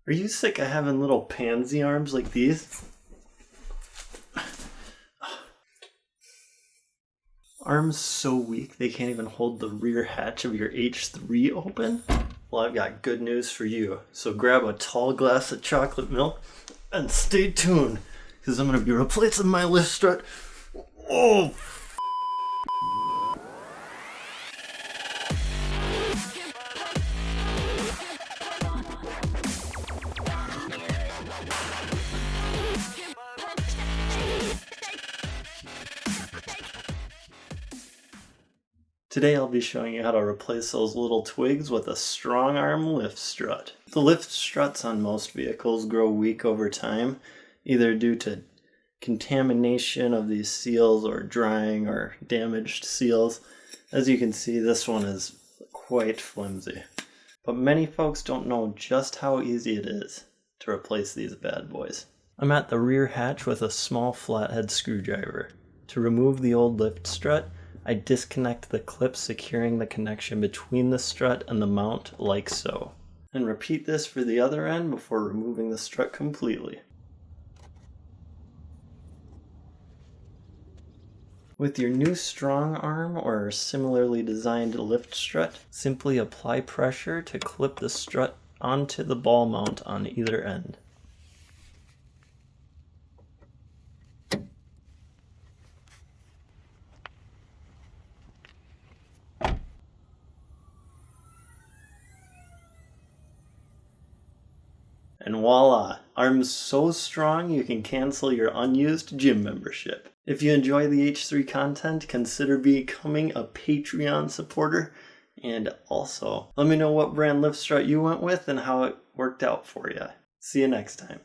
Are you sick of having little pansy arms like these? Arms so weak they can't even hold the rear hatch of your H3 open? Well, I've got good news for you. So grab a tall glass of chocolate milk and stay tuned, because I'm going to be replacing my lift strut. Oh, Today I'll be showing you how to replace those little twigs with a strong arm lift strut. The lift struts on most vehicles grow weak over time, either due to contamination of these seals or drying or damaged seals. As you can see, this one is quite flimsy. But many folks don't know just how easy it is to replace these bad boys. I'm at the rear hatch with a small flathead screwdriver. To remove the old lift strut, I disconnect the clip securing the connection between the strut and the mount like so. And repeat this for the other end before removing the strut completely. With your new strong arm or similarly designed lift strut, simply apply pressure to clip the strut onto the ball mount on either end. And voila! Arms so strong you can cancel your unused gym membership. If you enjoy the H3 content, consider becoming a Patreon supporter. And also, let me know what brand lift strut you went with and how it worked out for you. See you next time.